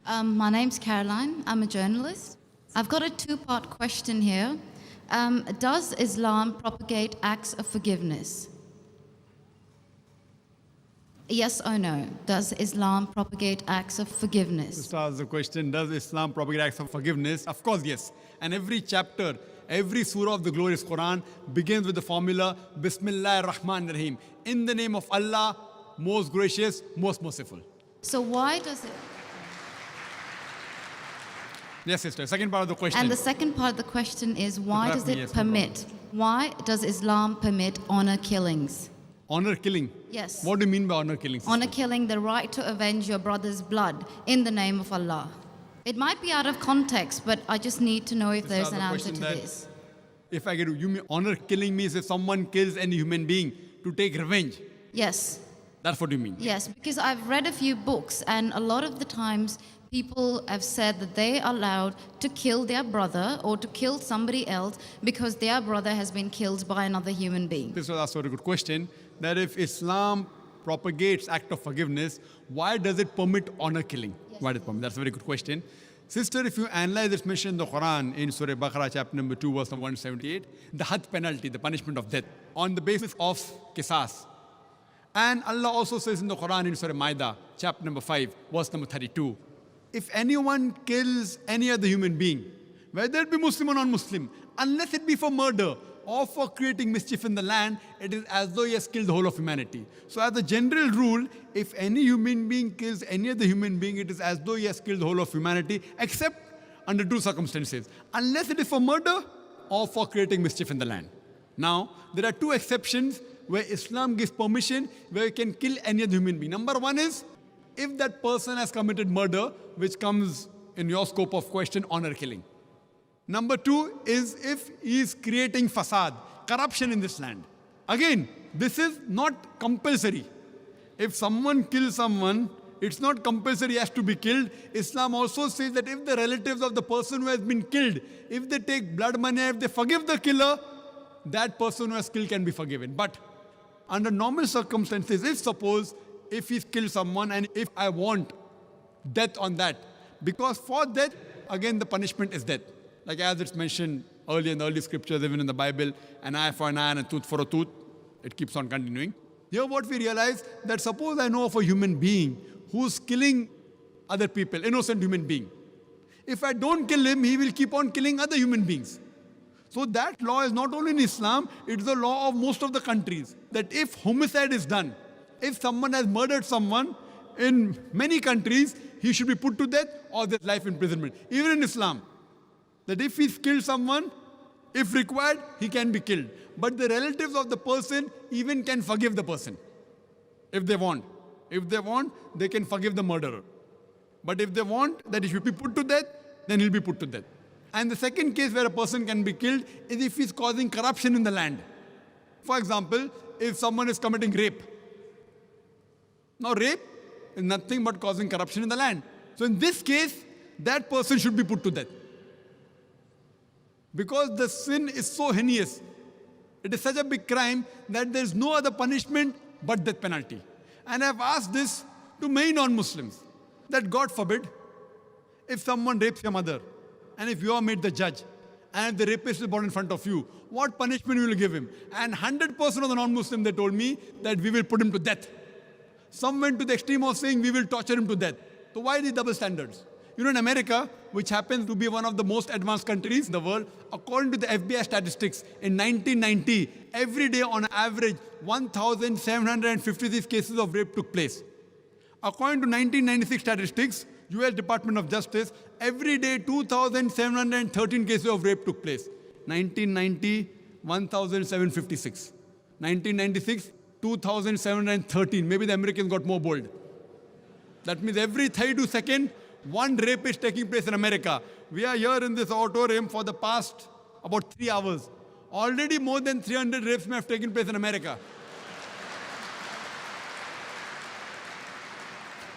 My name's Caroline. I'm a journalist. I've got a two-part question here. Does Islam propagate acts of forgiveness? Yes or no? Does Islam propagate acts of forgiveness? To start the question, does Islam propagate acts of forgiveness? Of course, yes. And every chapter, every surah of the glorious Quran begins with the formula, Bismillah ar-Rahman ar-Rahim. In the name of Allah, most gracious, most merciful. So why does it... Yes, sister. Second part of the question. And the second part of the question is, why does it Yes, no permit? Why does Islam permit honor killings? Honor killing. Yes. What do you mean by honor killing, sister? Honor killing, the right to avenge your brother's blood in the name of Allah. It might be out of context, but I just need to know if This there's is an the answer question to that- this. If I get you mean honor killing means if someone kills any human being to take revenge. Yes. That's what you mean. Yes, because I've read a few books, and a lot of the times people have said that they are allowed to kill their brother or to kill somebody else because their brother has been killed by another human being. This was also a good question. That if Islam propagates act of forgiveness, why does it permit honor killing? Yes. Why does it permit? That's a very good question. Sister, if you analyze this mention in the Quran in Surah Baqarah, chapter number 2, verse number 178, the had penalty, the punishment of death, on the basis of qisas. And Allah also says in the Quran in Surah Maida, chapter number 5, verse number 32, if anyone kills any other human being, whether it be Muslim or non-Muslim, unless it be for murder or for creating mischief in the land, it is as though he has killed the whole of humanity. So as a general rule, if any human being kills any other human being, it is as though he has killed the whole of humanity, except under two circumstances. Unless it is for murder or for creating mischief in the land. Now, there are two exceptions where Islam gives permission where you can kill any other human being. Number one is, if that person has committed murder, which comes in your scope of question, honor killing. Number two is if he is creating fasad, corruption in this land. Again, this is not compulsory. If someone kills someone, it's not compulsory he has to be killed. Islam also says that if the relatives of the person who has been killed, if they take blood money, if they forgive the killer, that person who has killed can be forgiven. But under normal circumstances, if he's killed someone and if I want death on that, because for death, again the punishment is death. Like as it's mentioned earlier in the early scriptures, even in the Bible, an eye for an eye and a tooth for a tooth, it keeps on continuing. Here what we realize, that suppose I know of a human being who's killing other people, innocent human being. If I don't kill him, he will keep on killing other human beings. So that law is not only in Islam, it's the law of most of the countries. That if homicide is done, if someone has murdered someone, in many countries, he should be put to death or there's life imprisonment. Even in Islam, that if he's killed someone, if required, he can be killed. But the relatives of the person even can forgive the person, if they want. If they want, they can forgive the murderer. But if they want that he should be put to death, then he'll be put to death. And the second case where a person can be killed is if he's causing corruption in the land. For example, if someone is committing rape. Now rape is nothing but causing corruption in the land. So in this case, that person should be put to death. Because the sin is so heinous. It is such a big crime that there is no other punishment but death penalty. And I've asked this to many non-Muslims, that God forbid, if someone rapes your mother, and if you are made the judge, and the rapist is brought in front of you, what punishment will you give him? And 100% of the non-Muslims, they told me that we will put him to death. Some went to the extreme of saying we will torture him to death. So why these double standards? You know, in America, which happens to be one of the most advanced countries in the world, according to the FBI statistics, in 1990, every day on average, 1,756 cases of rape took place. According to 1996 statistics, US Department of Justice, every day 2,713 cases of rape took place. 1990, 1,756. 1996, 2,713. Maybe the Americans got more bold. That means every 32 seconds, one rape is taking place in America. We are here in this auditorium for the past about 3 hours. Already more than 300 rapes may have taken place in America.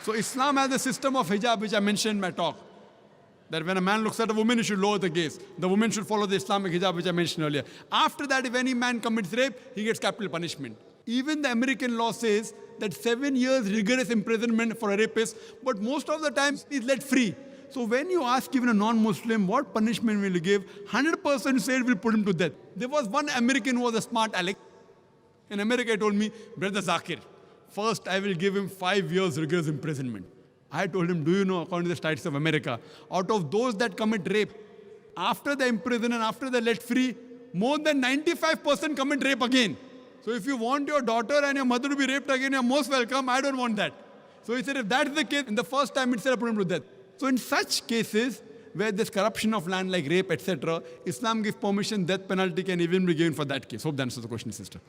So Islam has a system of hijab, which I mentioned in my talk. That when a man looks at a woman, he should lower the gaze. The woman should follow the Islamic hijab, which I mentioned earlier. After that, if any man commits rape, he gets capital punishment. Even the American law says that 7 years rigorous imprisonment for a rapist, but most of the time he's let free. So when you ask even a non-Muslim, what punishment will you give? 100% said we'll put him to death. There was one American who was a smart aleck. In America, he told me, Brother Zakir, first I will give him 5 years rigorous imprisonment. I told him, do you know, according to the Statutes of America, out of those that commit rape, after they imprison and after they're let free, more than 95% commit rape again. So if you want your daughter and your mother to be raped again, you're most welcome. I don't want that. So he said, if that's the case, in the first time itself, put him to death. So in such cases, where there's corruption of land like rape, etc., Islam gives permission, death penalty can even be given for that case. Hope that answers the question, sister.